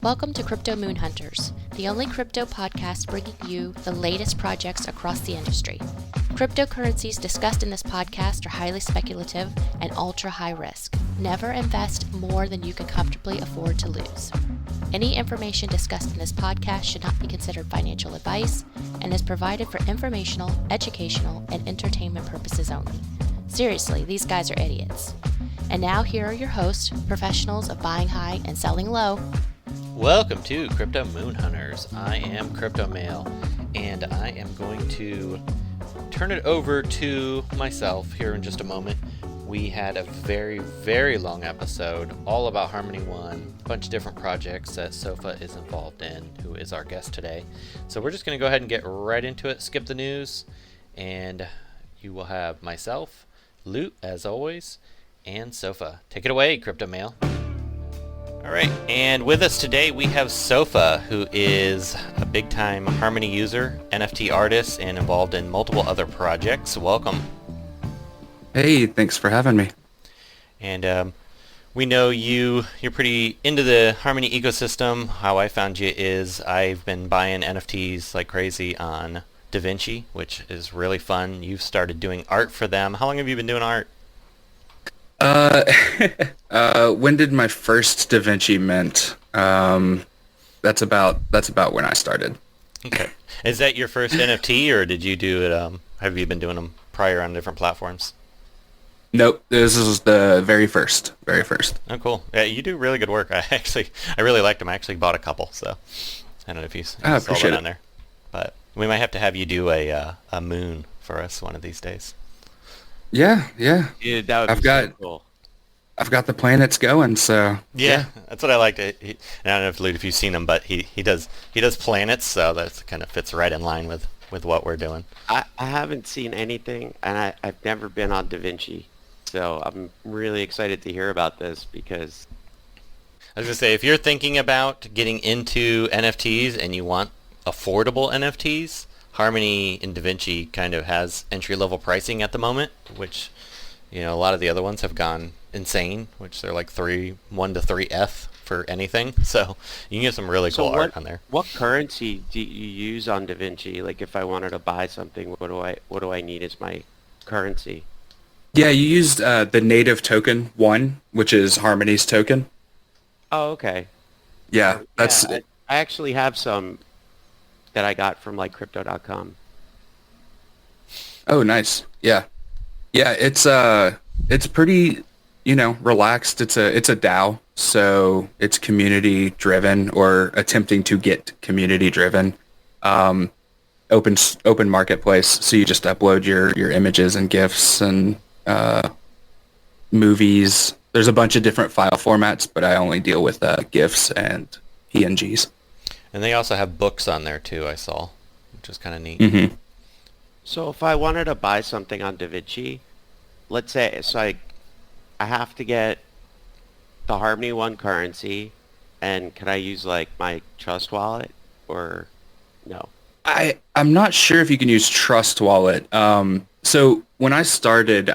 Welcome to Crypto Moon Hunters, the only crypto podcast bringing you the latest projects across the industry. Cryptocurrencies discussed in this podcast are highly speculative and ultra high risk. Never invest more than you can comfortably afford to lose. Any information discussed in this podcast should not be considered financial advice and is provided for informational, educational, and entertainment purposes only. Seriously, these guys are idiots. And now here are your hosts, professionals of buying high and selling low. Welcome to Crypto Moon Hunters. I am Crypto Mail, and I am going to turn it over to myself here in just a moment. We had a very, very long episode all about Harmony One, a bunch of different projects that Sofa is involved in, who is our guest today. So we're just going to go ahead and get right into it, skip the news, and you will have myself, Loot, as always, and Sofa. Take it away, Crypto Mail. All right, and with us today we have Sofa, who is a big-time Harmony user, NFT artist, and involved in multiple other projects. Welcome. Hey, thanks for having me. And we know you're pretty into the Harmony ecosystem. How I found you is I've been buying NFTs like crazy on daVinci, which is really fun. You've started doing art for them. How long have you been doing art? When did my first daVinci mint? That's about when I started. Okay. Is that your first NFT, or did you do it, have you been doing them prior on different platforms? Nope, this is the very first. Oh, cool. Yeah, you do really good work. I really liked them. I actually bought a couple, so I don't know if you saw that on there. But we might have to have you do a moon for us one of these days. Yeah. Dude, that would be so cool. I've got the planets going, so yeah. That's what I liked. I don't know if you've seen him, but he does planets, so that kind of fits right in line with what we're doing. I haven't seen anything, and I've never been on daVinci, so I'm really excited to hear about this because I was gonna say, if you're thinking about getting into NFTs and you want affordable NFTs, Harmony in daVinci kind of has entry-level pricing at the moment, which, you know, a lot of the other ones have gone insane, which they're like 1 to 3 ETH for anything. So you can get some really cool art on there. What currency do you use on daVinci? Like, if I wanted to buy something, what do I need as my currency? Yeah, you used the native token 1, which is Harmony's token. Oh, okay. Yeah, I actually have some that I got from like crypto.com. Oh, nice. Yeah, it's pretty, relaxed. It's a DAO, so it's community driven, or attempting to get community driven. Open marketplace, so you just upload your images and GIFs and movies. There's a bunch of different file formats, but I only deal with GIFs and PNGs. And they also have books on there too, I saw, which is kind of neat. Mm-hmm. So if I wanted to buy something on daVinci, let's say, so I have to get the Harmony One currency, and can I use like my Trust wallet or no? I'm not sure if you can use Trust wallet. So when I started,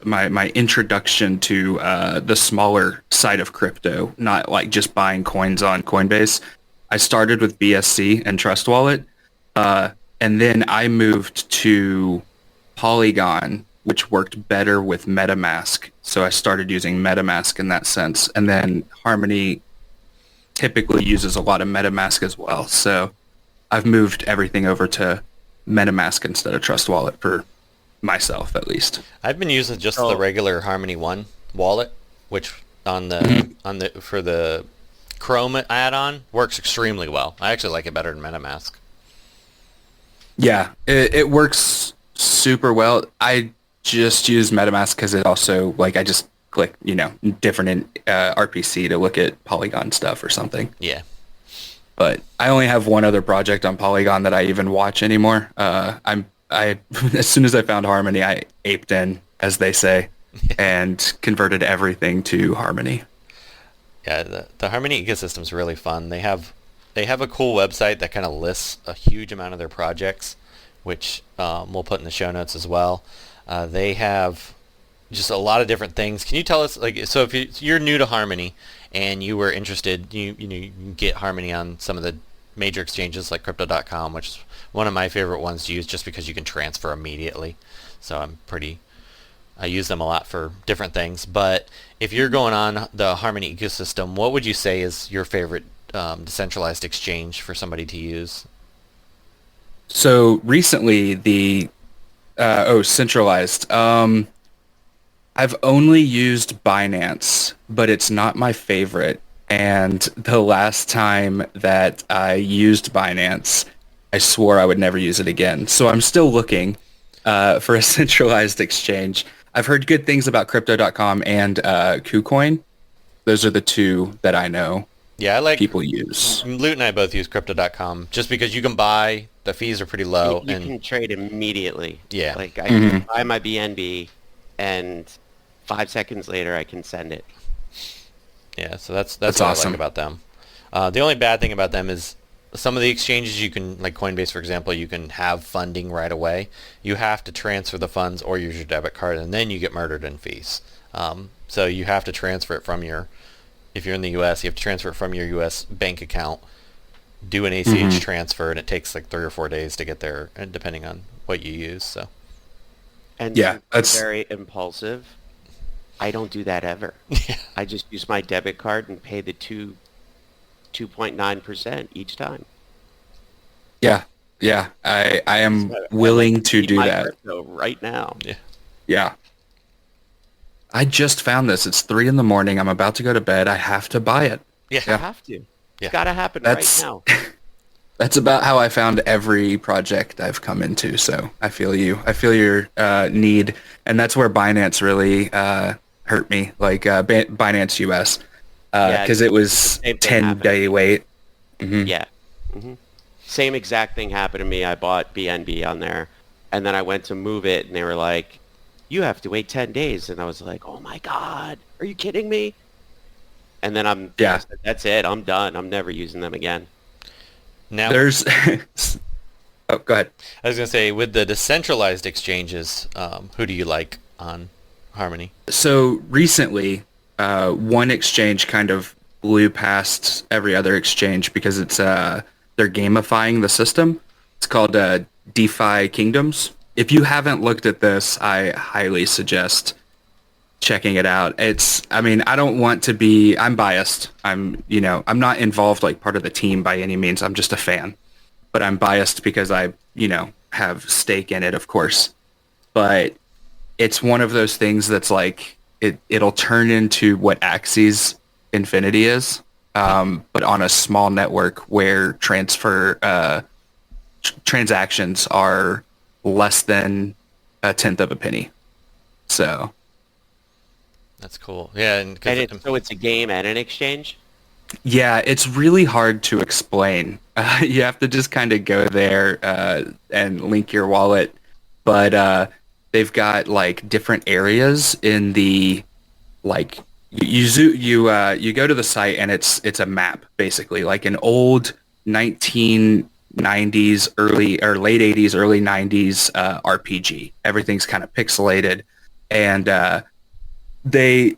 my introduction to the smaller side of crypto, not like just buying coins on Coinbase. I started with BSC and Trust wallet, and then I moved to Polygon, which worked better with MetaMask. So I started using MetaMask in that sense. And then Harmony typically uses a lot of MetaMask as well. So I've moved everything over to MetaMask instead of Trust wallet for myself, at least. I've been using just the regular Harmony One wallet, which for the Chrome add-on works extremely well. I actually like it better than MetaMask. Yeah, it works super well. I just use MetaMask because it also, I just click, different RPC to look at Polygon stuff or something. Yeah. But I only have one other project on Polygon that I even watch anymore. As soon as I found Harmony, I aped in, as they say, and converted everything to Harmony. Yeah, the Harmony ecosystem is really fun. They have a cool website that kind of lists a huge amount of their projects, which we'll put in the show notes as well. They have just a lot of different things. Can you tell us, so if you're new to Harmony and you were interested, you can get Harmony on some of the major exchanges like Crypto.com, which is one of my favorite ones to use just because you can transfer immediately. So I use them a lot for different things. But if you're going on the Harmony ecosystem, what would you say is your favorite decentralized exchange for somebody to use? So recently, centralized. I've only used Binance, but it's not my favorite. And the last time that I used Binance, I swore I would never use it again. So I'm still looking for a centralized exchange. I've heard good things about Crypto.com and KuCoin. Those are the two that I know. Yeah, I like people use. Loot and I both use Crypto.com just because you can buy. The fees are pretty low. You can trade immediately. Yeah. Like I can buy my BNB, and 5 seconds later I can send it. Yeah, so that's what awesome. I like about them. The only bad thing about them is some of the exchanges you can, like Coinbase, for example, you can have funding right away. You have to transfer the funds or use your debit card, and then you get murdered in fees. So you have to transfer it from if you're in the U.S., you have to transfer it from your U.S. bank account, do an ACH transfer, and it takes like 3 or 4 days to get there, and depending on what you use. So. And yeah, that's very impulsive. I don't do that ever. Yeah. I just use my debit card and pay the 2.9% each time. Yeah. I am willing to do that right now. Yeah. I just found this. It's 3 a.m. I'm about to go to bed. I have to buy it. Yeah. I have to. Yeah. It's got to happen right now. That's about how I found every project I've come into. So I feel you. I feel your need, and that's where Binance really hurt me. Like Binance US, because it was 10-day wait. Mm-hmm. Yeah. Mm-hmm. Same exact thing happened to me. I bought BNB on there, and then I went to move it, and they were like, "You have to wait 10 days," and I was like, "Oh my god, are you kidding me?" And then that's it. I'm done. I'm never using them again. Now there's oh, go ahead. I was going to say, with the decentralized exchanges, who do you like on Harmony? So recently, one exchange kind of blew past every other exchange because it's they're gamifying the system. It's called DeFi Kingdoms. If you haven't looked at this, I highly suggest checking it out. I don't want to be, I'm biased. I'm not involved like part of the team by any means. I'm just a fan, but I'm biased because I, have stake in it, of course. But it's one of those things that's like, it'll turn into what Axie's Infinity is, but on a small network where transactions are less than a tenth of a penny. So that's cool. Yeah, so it's a game and an exchange? Yeah, it's really hard to explain. You have to just kind of go there and link your wallet. But they've got like different areas in the like you go to the site and it's a map basically, like an old 1990s late 80s early 90s RPG. Everything's kind of pixelated, and the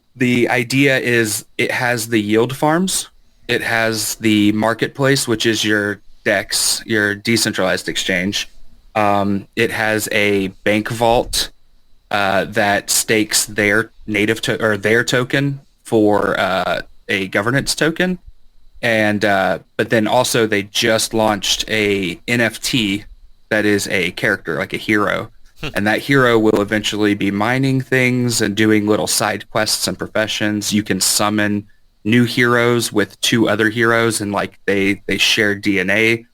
idea is it has the yield farms, it has the marketplace, which is your DEX, your decentralized exchange. It has a bank vault that stakes their their token for a governance token, and but then also they just launched a NFT that is a character, like a hero. And that hero will eventually be mining things and doing little side quests and professions. You can summon new heroes with 2 other heroes, and like they share DNA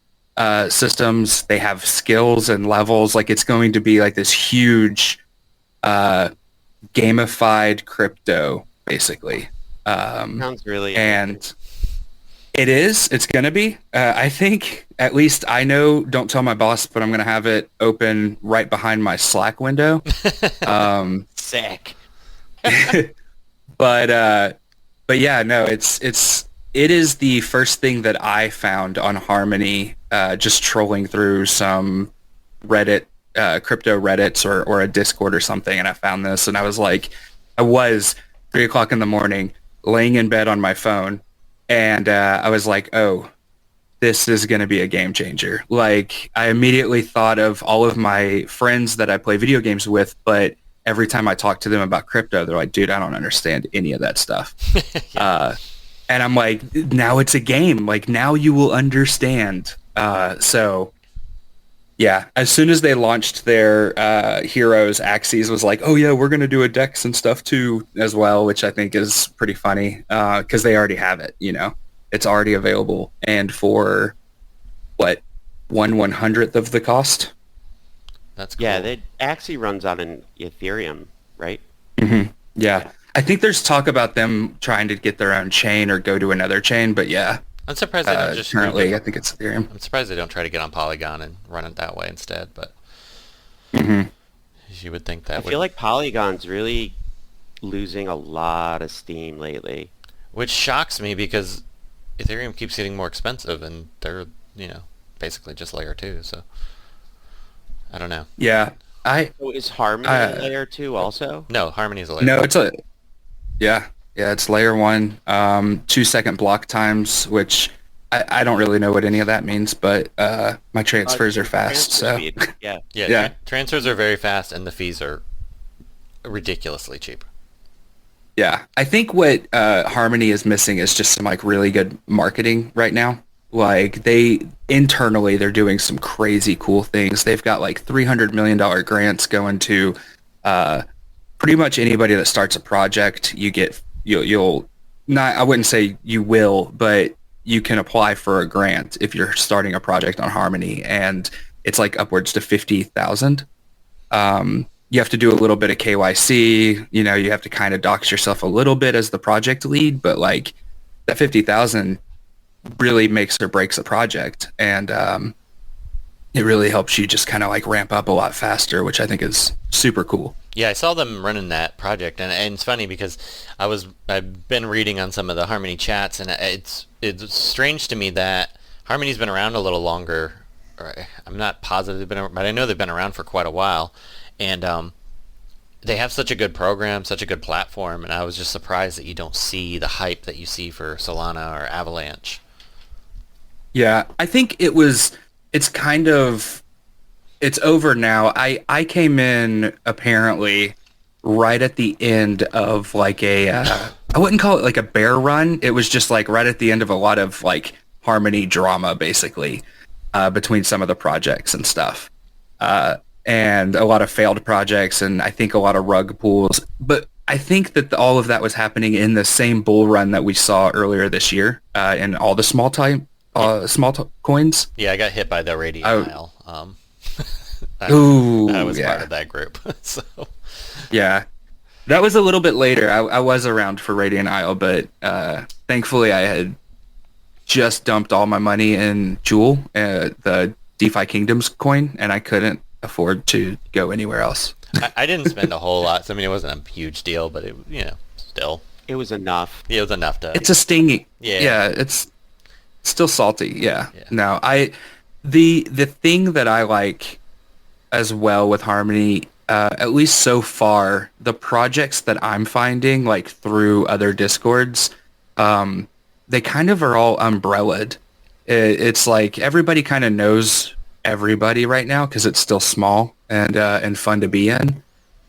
systems. They have skills and levels. Like it's going to be like this huge gamified crypto, basically. Sounds really and it is. It's going to be. I think, at least I know, don't tell my boss, but I'm going to have it open right behind my Slack window. Sick. But yeah, no, it is the first thing that I found on Harmony, just trolling through some Reddit, crypto Reddits or a Discord or something, and I found this, and I was 3 o'clock in the morning, laying in bed on my phone, and I was like, oh, this is going to be a game changer. Like, I immediately thought of all of my friends that I play video games with, but every time I talk to them about crypto, they're like, dude, I don't understand any of that stuff. And I'm like, now it's a game. Like, now you will understand. So, yeah, as soon as they launched their heroes, Axes was like, oh, yeah, we're going to do a Dex and stuff, too, as well, which I think is pretty funny because they already have it, you know. It's already available. And for, what, 1/100th of the cost? That's cool. Yeah, Axie runs on an Ethereum, right? Mm-hmm. Yeah. I think there's talk about them trying to get their own chain or go to another chain, but yeah. I'm surprised they don't just... Currently, I think it's Ethereum. I'm surprised they don't try to get on Polygon and run it that way instead, but... You would think that I feel like Polygon's really losing a lot of steam lately. Which shocks me because Ethereum keeps getting more expensive and they're, you know, basically just layer 2, so... I don't know. Yeah. So is Harmony layer 2 also? No, Harmony is a layer 1. No, it's a... Yeah, it's layer 1, 2-second block times, which I don't really know what any of that means, but my transfers are fast, so... Yeah. Transfers are very fast, and the fees are ridiculously cheap. Yeah, I think what Harmony is missing is just some, like, really good marketing right now. Like, internally, they're doing some crazy cool things. They've got, like, $300 million grants going to... pretty much anybody that starts a project, you'll not, I wouldn't say you will, but you can apply for a grant if you're starting a project on Harmony, and it's like upwards to 50,000. You have to do a little bit of KYC, you know, you have to kind of dox yourself a little bit as the project lead, but like that 50,000 really makes or breaks a project, and it really helps you just kind of like ramp up a lot faster, which I think is super cool. Yeah, I saw them running that project, and it's funny because I've been reading on some of the Harmony chats, and it's strange to me that Harmony's been around a little longer. I'm not positive they've been around, but I know they've been around for quite a while, and they have such a good program, such a good platform, and I was just surprised that you don't see the hype that you see for Solana or Avalanche. Yeah, I think it's over now. I came in apparently right at the end of like I wouldn't call it like a bear run. It was just like right at the end of a lot of like Harmony drama, basically, between some of the projects and stuff. And a lot of failed projects, and I think a lot of rug pulls. But I think that all of that was happening in the same bull run that we saw earlier this year in all the small coins. Yeah, I got hit by the Radiant Isle. I was part of that group. So yeah, that was a little bit later. I was around for Radiant Isle, but thankfully I had just dumped all my money in Jewel, the DeFi Kingdoms coin, and I couldn't afford to go anywhere else. I didn't spend a whole lot. So, I mean, it wasn't a huge deal, but still. It was enough. Yeah, it was enough to... It's a stinging... Yeah, it's still salty, yeah. No, the thing that I like as well with Harmony, at least so far, the projects that I'm finding, like through other Discords, they kind of are all umbrellaed. It's like everybody kind of knows everybody right now because it's still small and fun to be in.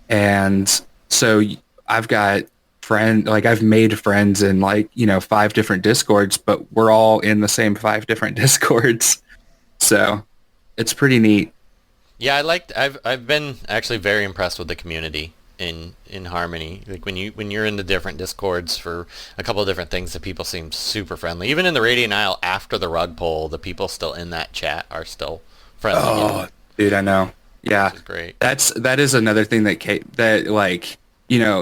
And so I've got I've made friends in 5 different Discords, but we're all in the same 5 different Discords. So it's pretty neat. Yeah, I've been actually very impressed with the community in Harmony. Like when you're in the different Discords for a couple of different things, the people seem super friendly. Even in the Radiant Isle after the rug pull, the people still in that chat are still friendly. Oh, dude, I know. Yeah, which is great. That is another thing that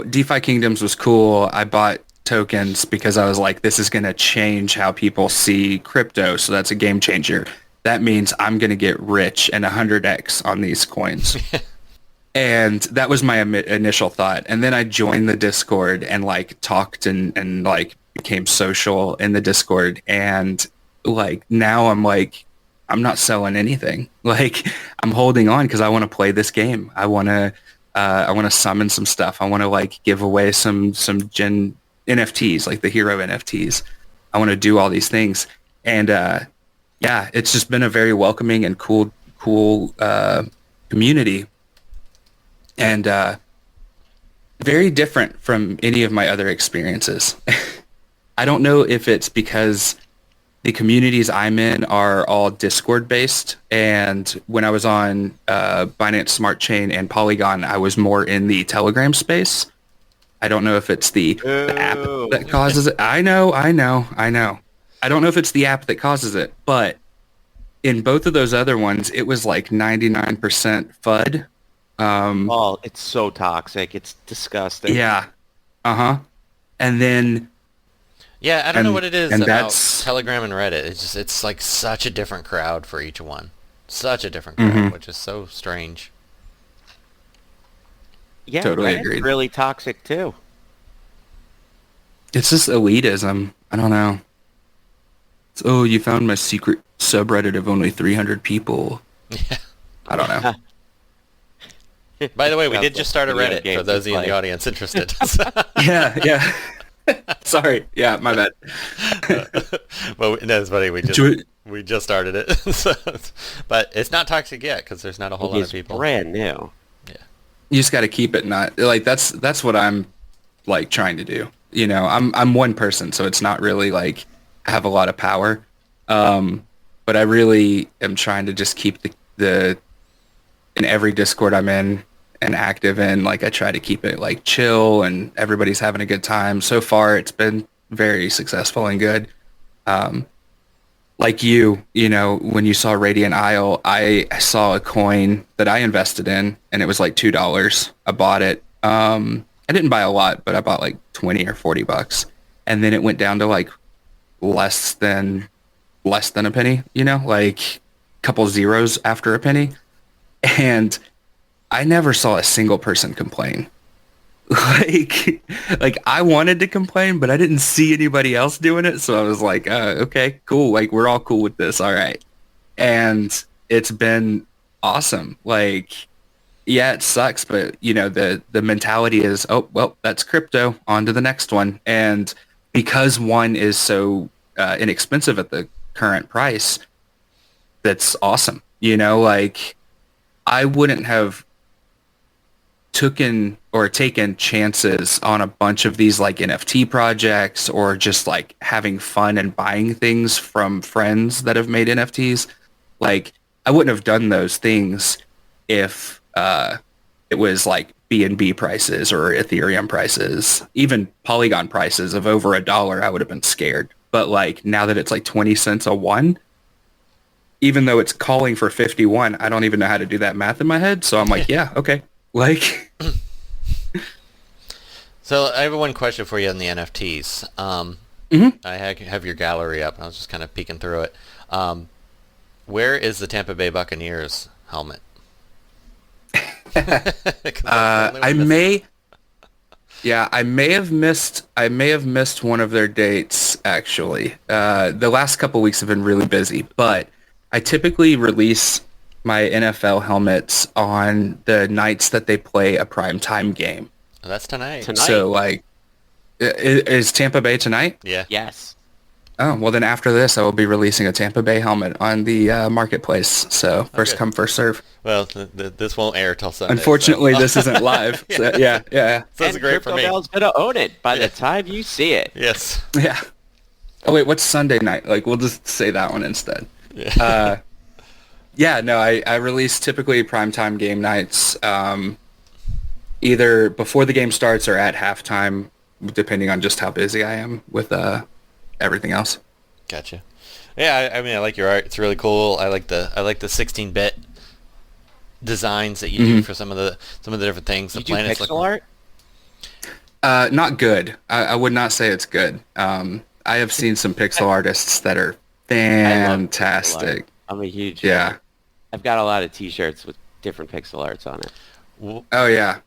DeFi Kingdoms was cool. I bought tokens because I was like, this is going to change how people see crypto. So that's a game changer. That means I'm going to get rich and 100x on these coins. And that was my initial thought. And then I joined the Discord and talked and became social in the Discord. And now I'm not selling anything. I'm holding on because I want to play this game. I want to summon some stuff. I want to give away some Gen NFTs, like the hero NFTs. I want to do all these things. And yeah, it's just been a very welcoming and cool community. And very different from any of my other experiences. I don't know if it's because the communities I'm in are all Discord based, and when I was on Binance Smart Chain and Polygon, I was more in the Telegram space. I don't know if it's the app that causes it. I know. I don't know if it's the app that causes it, but in both of those other ones, it was like 99% FUD. Oh, it's so toxic. It's disgusting. Yeah. And then... Yeah, I don't know what it is about that's... Telegram and Reddit. It's like such a different crowd for each one. Such a different crowd, which is so strange. Yeah, totally Reddit's agreed. Really toxic too. It's just elitism. I don't know. It's, oh, you found my secret subreddit of only 300 people. Yeah. I don't know. By the way, we did just start a Reddit for those of you in the audience interested. Yeah. Sorry. Yeah, my bad. Well, that's funny. We just started it. But it's not toxic yet because there's not a whole lot of people. It's brand new. Yeah. You just got to keep it not like that's what I'm like trying to do. You know, I'm one person, so it's not really like I have a lot of power. But I really am trying to just keep the in every Discord I'm in and active in, like I try to keep it like chill and everybody's having a good time. So far, it's been very successful and good. Like you know, when you saw Radiant Isle, I saw a coin that I invested in and it was like $2. I bought it. I didn't buy a lot, but I bought like 20 or $40. And then it went down to like less than a penny, you know, like a couple zeros after a penny. And I never saw a single person complain. Like I wanted to complain, but I didn't see anybody else doing it. So I was like, okay, cool. Like we're all cool with this. All right. And it's been awesome. Like, yeah, it sucks, but you know, the mentality is, oh, well, that's crypto, on to the next one. And because one is so inexpensive at the current price, that's awesome. You know, like I wouldn't have taken chances on a bunch of these like NFT projects or just like having fun and buying things from friends that have made NFTs. Like I wouldn't have done those things if it was like BNB prices or Ethereum prices, even Polygon prices of over $1. I would have been scared. But like now that it's like 20 cents a one, even though it's calling for 51, I don't even know how to do that math in my head. So I'm like, yeah, okay. Like, so I have one question for you on the NFTs. I have your gallery up. I was just kind of peeking through it. Where is the Tampa Bay Buccaneers helmet? I may have missed one of their dates actually. The last couple weeks have been really busy, but I typically release my NFL helmets on the nights that they play a primetime game. Oh, that's tonight. So like, is Tampa Bay tonight? Yeah. Yes. Oh, well then after this I will be releasing a Tampa Bay helmet on the marketplace. So first come, first serve. Well, this won't air till Sunday. Unfortunately, this isn't live. So, yeah. So it's great for me. CryptoMail's gonna own it by the time you see it. Yes. Yeah. Oh wait, what's Sunday night? Like we'll just say that one instead. Yeah. Yeah, no, I release typically primetime game nights, either before the game starts or at halftime, depending on just how busy I am with everything else. Gotcha. Yeah, I mean, I like your art. It's really cool. I like the 16-bit designs that you do for some of the different things. The You do planets pixel art? Not good. I would not say it's good. I have seen some pixel artists that are fantastic. I'm a huge Yeah. fan. I've got a lot of T-shirts with different pixel arts on it. Oh yeah.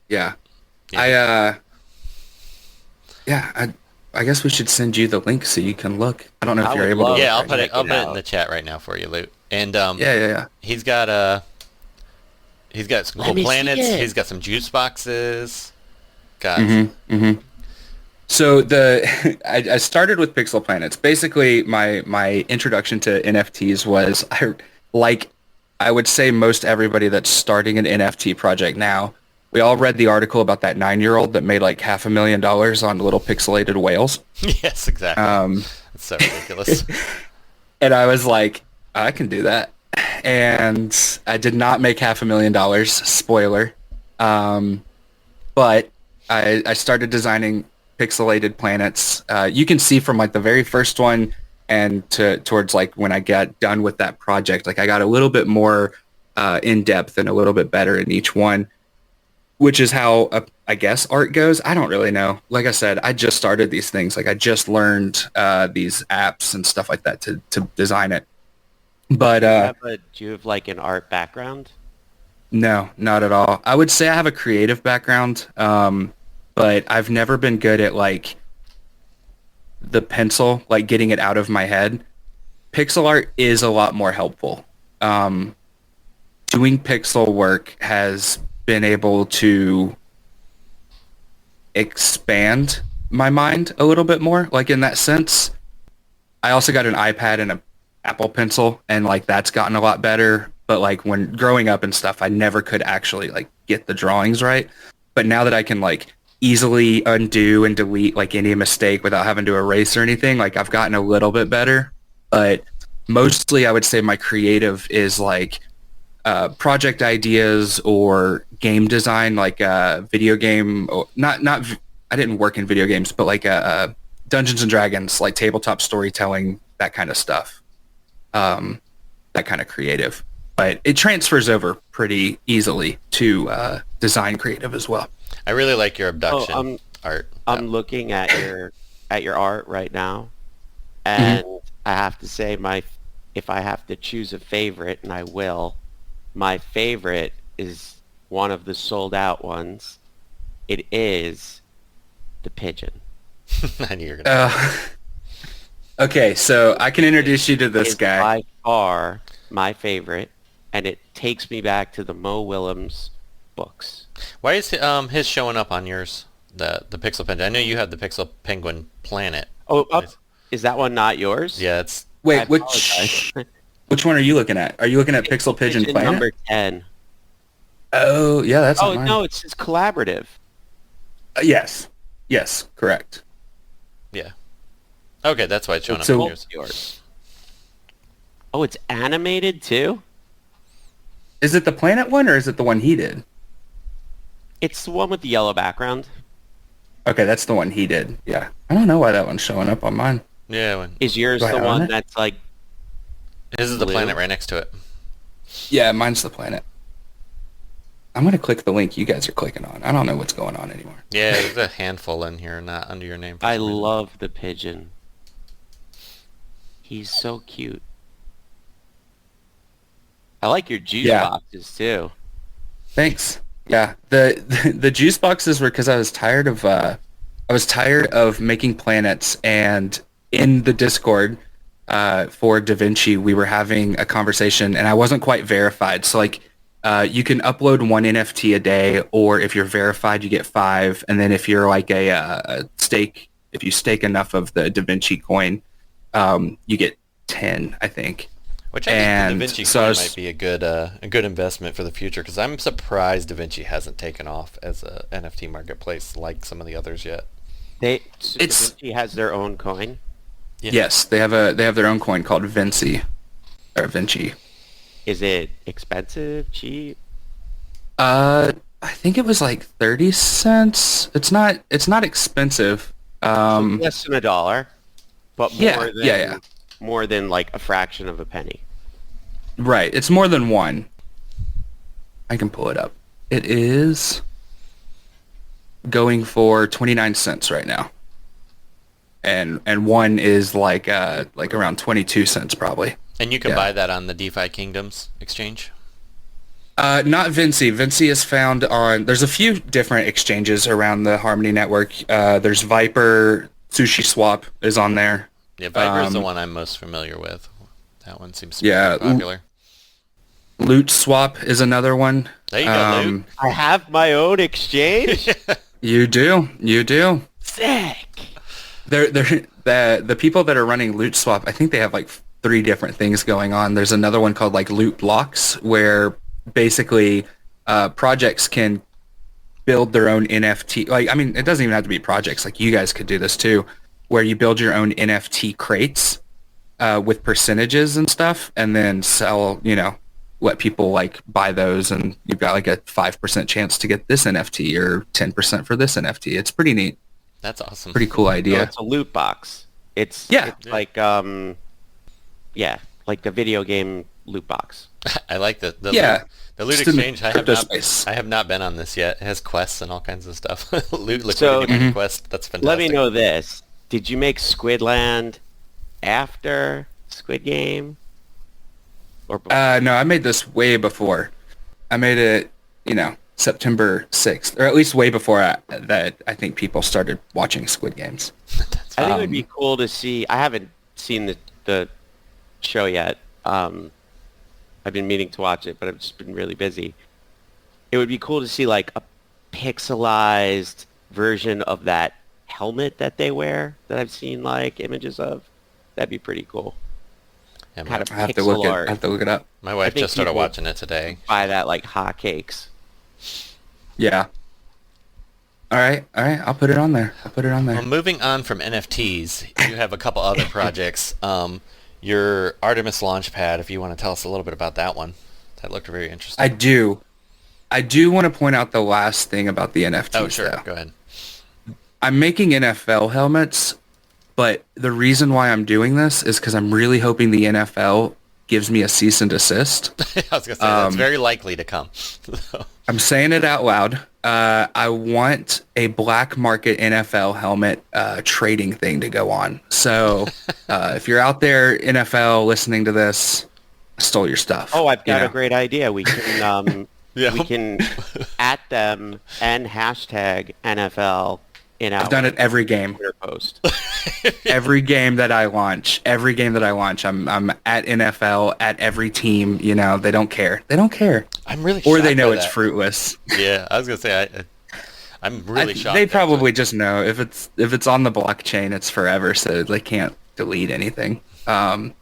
I guess we should send you the link so you can look. I don't know if I you're would able to. love Yeah, I'll it. put it Check it in out. the chat right now for you, Luke. And Yeah. he's got some Let cool me see planets. it. He's got some juice boxes. Got So I started with Pixel Planets. Basically, my introduction to NFTs was I would say most everybody that's starting an NFT project now. We all read the article about that 9-year-old that made like $500,000 on little pixelated whales. Yes, exactly. It's so ridiculous. And I was like, I can do that. And I did not make $500,000, spoiler. But I started designing pixelated planets. You can see from like the very first one and towards like when I got done with that project, like I got a little bit more in depth and a little bit better in each one, which is how I guess art goes. I don't really know. Like I said, I just started these things. Like I just learned these apps and stuff like that to design it. But do you have like an art background? No, not at all. I would say I have a creative background, but I've never been good at like the pencil, like getting it out of my head. Pixel art is a lot more helpful. Doing pixel work has been able to expand my mind a little bit more, like in that sense. I also got an iPad and an Apple Pencil, and like that's gotten a lot better. But like when growing up and stuff, I never could actually like get the drawings right. But now that I can like easily undo and delete like any mistake without having to erase or anything, like I've gotten a little bit better. But mostly I would say my creative is like project ideas or game design, like video game, or not I didn't work in video games, but like Dungeons and Dragons, like tabletop storytelling, that kind of stuff. That kind of creative. But it transfers over pretty easily to design creative as well. I really like your abduction art. I'm looking at your art right now, and I have to say if I have to choose a favorite, and I will, my favorite is one of the sold out ones. It is the pigeon. I knew you were gonna. Okay, so I can introduce you to this guy. By far my favorite, and it takes me back to the Mo Willems books. Why is his showing up on yours? The Pixel Penguin. I know you have the Pixel Penguin Planet. Oh, is that one not yours? Yeah, it's. Wait, which one are you looking at? Are you looking at Pixel Pigeon Planet? Number 10. Oh, yeah, that's not mine. No, it's just collaborative. Yes, correct. Yeah. Okay, that's why it's showing up on yours. Oh, it's animated too? Is it the Planet one or is it the one he did? It's the one with the yellow background. Okay, that's the one he did. Yeah. I don't know why that one's showing up on mine. Yeah. Is yours the one that's like His is the planet right next to it. Yeah, mine's the planet. I'm going to click the link you guys are clicking on. I don't know what's going on anymore. Yeah, there's a handful in here, not under your name. I love the pigeon. He's so cute. I like your juice boxes too. Thanks. Yeah, the juice boxes were because I was tired of making planets, and in the Discord for daVinci, we were having a conversation, and I wasn't quite verified. So like, you can upload one NFT a day, or if you're verified, you get 5, and then if you're like if you stake enough of the daVinci coin, you get 10, I think. Which I think the daVinci coin might be a good investment for the future, because I'm surprised daVinci hasn't taken off as a NFT marketplace like some of the others yet. daVinci has their own coin. Yeah. Yes, they have their own coin called Vinci or Vinci. Is it expensive, cheap? I think it was like 30 cents. It's not expensive. Less than $1, but more than like a fraction of a penny. Right. It's more than one. I can pull it up. It is going for 29 cents right now. And one is like around 22 cents probably. And you can buy that on the DeFi Kingdoms exchange? Not Vinci. Vinci is found on... There's a few different exchanges around the Harmony network. There's Viper, Sushi Swap is on there. Yeah, Viper is the one I'm most familiar with. That one seems to be popular. Loot Swap is another one. There you go, Loot. I have my own exchange? You do. Sick. They're the people that are running Loot Swap, I think they have like 3 different things going on. There's another one called like Loot Blocks, where basically projects can build their own NFT. Like, I mean, it doesn't even have to be projects. Like, you guys could do this too, where you build your own NFT crates with percentages and stuff, and then sell, let people like buy those, and you've got like a 5% chance to get this NFT or 10% for this NFT. It's pretty neat. That's awesome. Pretty cool idea. No, it's a loot box. It's like like the video game loot box. I like the loot Just in the exchange. crypto space. I have not been on this yet. It has quests and all kinds of stuff. Loot liquidity So- money quest. That's fantastic. Let me know this. Did you make Squidland after Squid Game? Or before? No, I made this way before. I made it, September 6th, or at least way before that I think people started watching Squid Games. I think it would be cool to see. I haven't seen the show yet. I've been meaning to watch it, but I've just been really busy. It would be cool to see like a pixelized version of that helmet that they wear that I've seen like images of. That'd be pretty cool. Yeah, Kind of I have to pixel art. look it up. my wife think just started people- watching it today. Buy that like hotcakes. Yeah. All right. I'll put it on there. Well, moving on from NFTs, you have a couple other projects. Your Artemis Launchpad, if you want to tell us a little bit about that one. That looked very interesting. I do want to point out the last thing about the NFTs. Oh, sure. Though. Go ahead. I'm making NFL helmets, but the reason why I'm doing this is because I'm really hoping the NFL gives me a cease and desist. I was going to say, that's very likely to come. I'm saying it out loud. I want a black market NFL helmet trading thing to go on. So if you're out there, NFL, listening to this, I stole your stuff. Oh, I've got a great idea. We can Yeah. we can at them and hashtag NFL in our I've done it every game. Twitter post. Every game that I launch, I'm at NFL, at every team. They don't care. I'm really Or shocked they know by it's that. fruitless. Yeah, I was going to say, I'm really shocked. They actually. probably just know if it's on the blockchain, it's forever, so they can't delete anything. But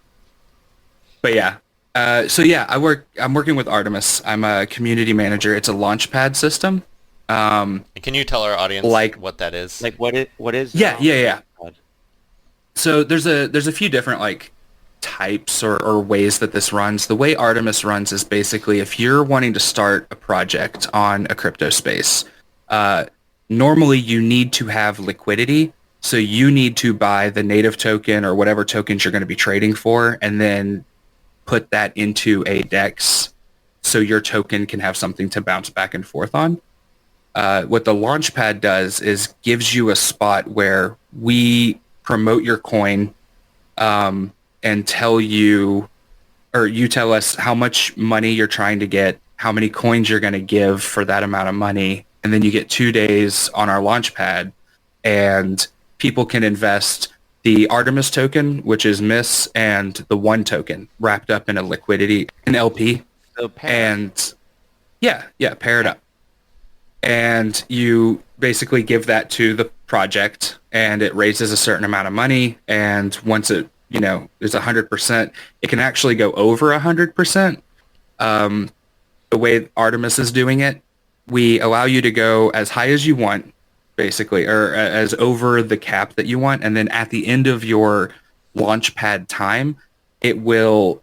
yeah. I'm working with Artemis. I'm a community manager. It's a launchpad system. And can you tell our audience what that is? Like what is Yeah. So there's a few different like types or ways that this runs. The way Artemis runs is basically if you're wanting to start a project on a crypto space, normally you need to have liquidity. So you need to buy the native token or whatever tokens you're going to be trading for, and then put that into a DEX so your token can have something to bounce back and forth on. What the Launchpad does is gives you a spot where we promote your coin and tell you, or you tell us how much money you're trying to get, how many coins you're going to give for that amount of money, and then you get 2 days on our Launchpad, and people can invest the Artemis token, which is Miss, and the one token wrapped up in an LP. So And pair it up. And you basically give that to the project, and it raises a certain amount of money. And once it, is 100%, it can actually go over 100%. The way Artemis is doing it, we allow you to go as high as you want, basically, or as over the cap that you want. And then at the end of your Launchpad time, it will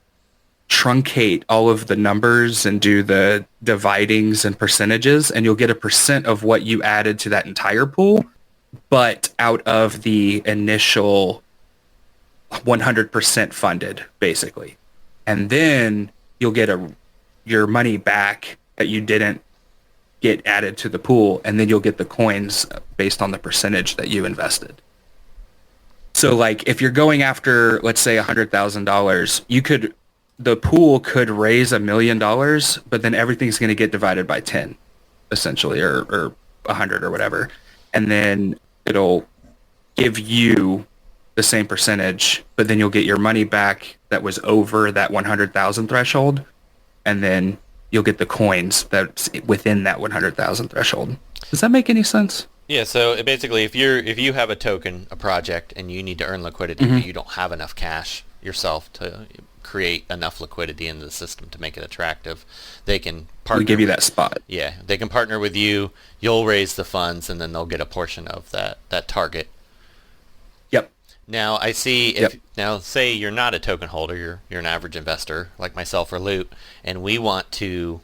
truncate all of the numbers and do the dividings and percentages, and you'll get a percent of what you added to that entire pool, but out of the initial 100% funded, basically. And then you'll get your money back that you didn't get added to the pool, and then you'll get the coins based on the percentage that you invested. So like if you're going after, let's say $100,000, the pool could raise $1 million, but then everything's going to get divided by 10, essentially, or 100 or whatever. And then it'll give you the same percentage, but then you'll get your money back that was over that 100,000 threshold. And then you'll get the coins that's within that 100,000 threshold. Does that make any sense? Yeah, so basically, if you have a token, a project, and you need to earn liquidity, but you don't have enough cash yourself to create enough liquidity in the system to make it attractive, they can partner. We give you that spot. Yeah, they can partner with you. You'll raise the funds, and then they'll get a portion of that target. Yep. Now I see if now say you're not a token holder, you're an average investor like myself or Loot, and we want to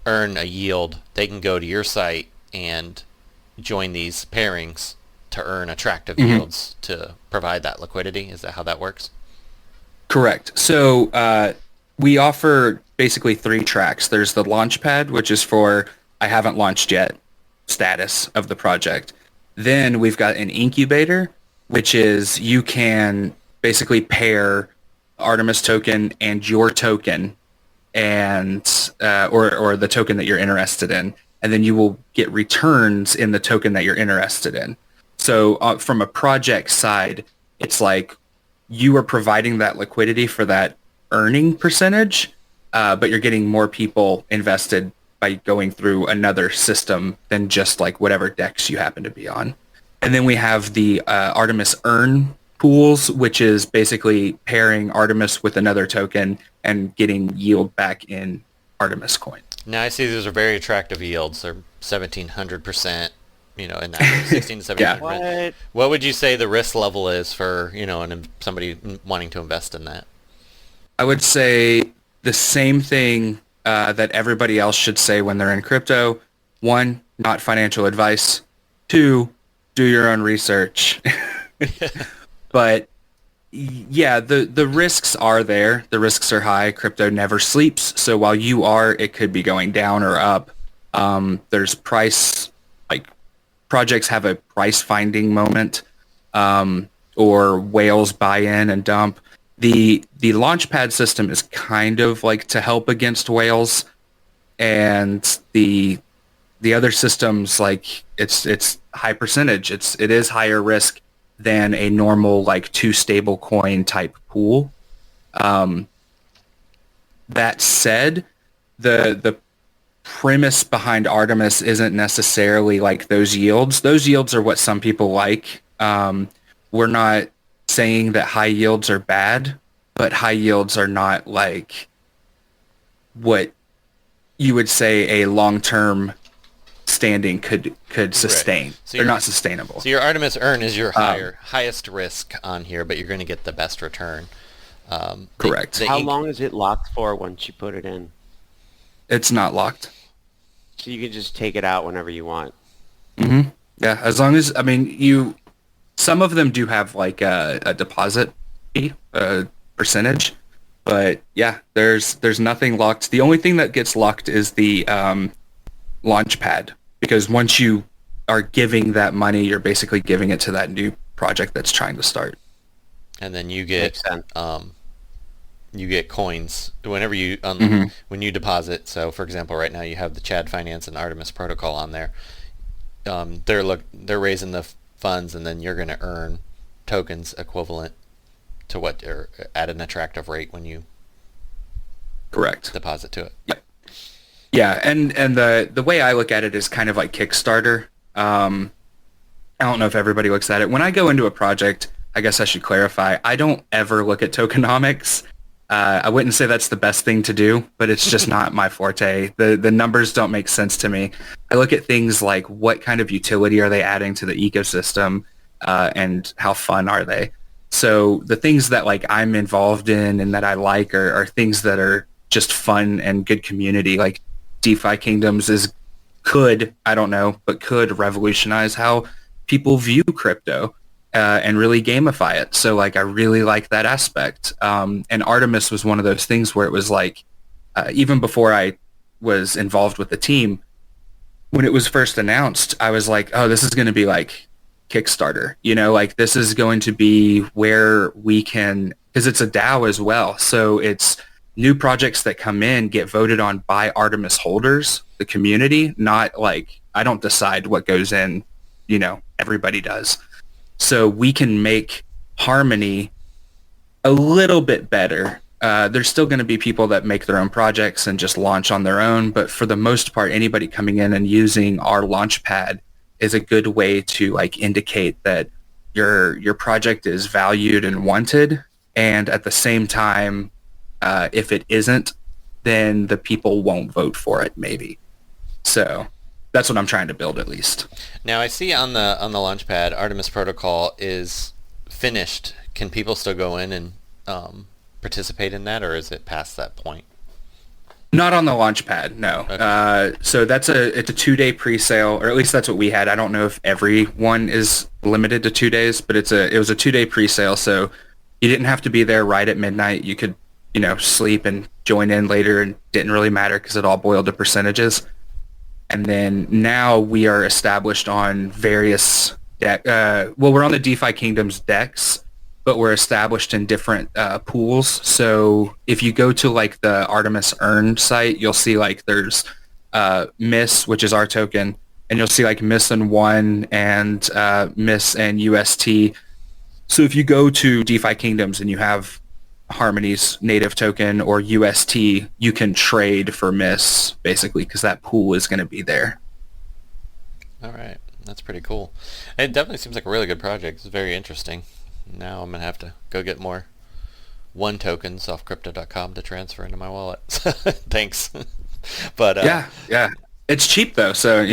earn a yield. They can go to your site and join these pairings to earn attractive yields to provide that liquidity. Is that how that works? Correct. So we offer basically 3 tracks. There's the Launchpad, which is for I haven't launched yet status of the project. Then we've got an incubator, which is you can basically pair Artemis token and your token and or the token that you're interested in, and then you will get returns in the token that you're interested in. So from a project side, it's like you are providing that liquidity for that earning percentage, but you're getting more people invested by going through another system than just like whatever DEX you happen to be on. And then we have the Artemis Earn pools, which is basically pairing Artemis with another token and getting yield back in Artemis coin. Now I see those are very attractive yields. They're 1,700%. In that 16 to 17%. What would you say the risk level is for somebody wanting to invest in that? I would say the same thing that everybody else should say when they're in crypto. 1, not financial advice. 2, do your own research. But yeah, the risks are there. The risks are high. Crypto never sleeps. So while you are, it could be going down or up. There's price, like projects have a price finding moment, or whales buy in and dump. The Launchpad system is kind of like to help against whales, and the other systems, like it's high percentage. It is higher risk than a normal like 2 stable coin type pool. That said, the premise behind Artemis isn't necessarily like those yields. Those yields are what some people like. We're not saying that high yields are bad, but high yields are not like what you would say a long-term standing could sustain. Right. So they're not sustainable. So your Artemis Earn is your highest risk on here, but you're going to get the best return. Correct. How long is it locked for once you put it in? It's not locked. So you can just take it out whenever you want. Mm-hmm. Yeah, as long as, I mean, some of them do have like a deposit fee, percentage, but yeah, there's nothing locked. The only thing that gets locked is the Launchpad, because once you are giving that money, you're basically giving it to that new project that's trying to start. And then you get coins whenever you when you deposit. So for example, right now you have the Chad Finance and Artemis Protocol on there. They're raising the funds, and then you're going to earn tokens equivalent to what they're at an attractive rate when you deposit to it. Yep. Yeah, and the way I look at it is kind of like Kickstarter. I don't know if everybody looks at it. When I go into a project, I guess I should clarify, I don't ever look at tokenomics. I wouldn't say that's the best thing to do, but it's just not my forte. The numbers don't make sense to me. I look at things like what kind of utility are they adding to the ecosystem, and how fun are they? So the things that like I'm involved in and that I like are things that are just fun and good community. Like DeFi Kingdoms could revolutionize how people view crypto. And really gamify it. So like I really like that aspect. And Artemis was one of those things where it was like, even before I was involved with the team, when it was first announced, I was like, oh, this is going to be like Kickstarter, like this is going to be where we can, because it's a DAO as well. So it's new projects that come in get voted on by Artemis holders, the community, not like I don't decide what goes in, everybody does. So we can make Harmony a little bit better. There's still going to be people that make their own projects and just launch on their own. But for the most part, anybody coming in and using our Launchpad is a good way to like indicate that your project is valued and wanted, and at the same time, if it isn't, then the people won't vote for it, maybe. So that's what I'm trying to build, at least. Now I see on the Launchpad, Artemis Protocol is finished. Can people still go in and participate in that, or is it past that point? Not on the Launchpad, no. Okay. So it's a 2-day pre-sale, or at least that's what we had. I don't know if everyone is limited to 2 days, but it was a 2-day pre-sale, so you didn't have to be there right at midnight. You could, sleep and join in later, and didn't really matter because it all boiled to percentages. And then now we are established on various we're on the DeFi Kingdoms DEX, but we're established in different pools. So if you go to like the Artemis Earn site, you'll see like there's Miss, which is our token, and you'll see like Miss and One and Miss and UST. So if you go to DeFi Kingdoms and you have Harmony's native token or UST, you can trade for Miss, basically, because that pool is going to be there. All right. That's pretty cool. It definitely seems like a really good project. It's very interesting. Now I'm going to have to go get more One tokens off crypto.com to transfer into my wallet. Thanks. But yeah. It's cheap, though, so,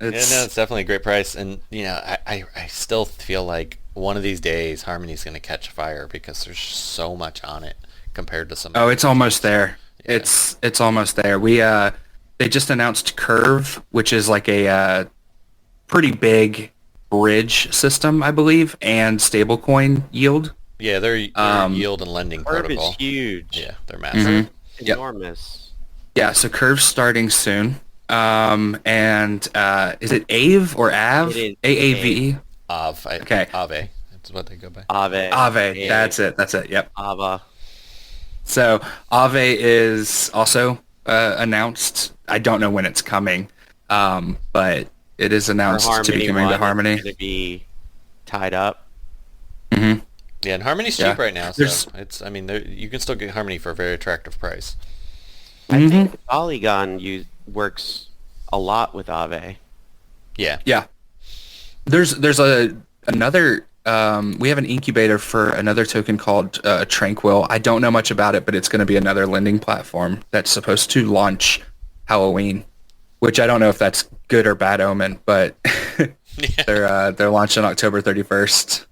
it's definitely a great price. And, I still feel like one of these days Harmony's going to catch fire because there's so much on it compared to some. Oh, it's almost there. Yeah. It's almost there. They just announced Curve, which is like a pretty big bridge system, I believe, and stablecoin yield. Yeah, they're yield and lending Curve protocol. is huge. Yeah, they're massive. Enormous. Yeah, so Curve's starting soon. And is it AVE or AV? It is AAVE? Okay. Ave. That's what they go by. Aave. That's it. Yep. Ava. So Aave is also announced. I don't know when it's coming, but it is announced to be coming to Harmony. It's going to be tied up. Mm-hmm. Yeah, and Harmony's cheap right now, so you can still get Harmony for a very attractive price. I think Polygon works a lot with Aave. Yeah. Yeah. There's another we have an incubator for another token called Tranquil. I don't know much about it, but it's going to be another lending platform that's supposed to launch Halloween, which I don't know if that's good or bad omen, but they're launching October 31st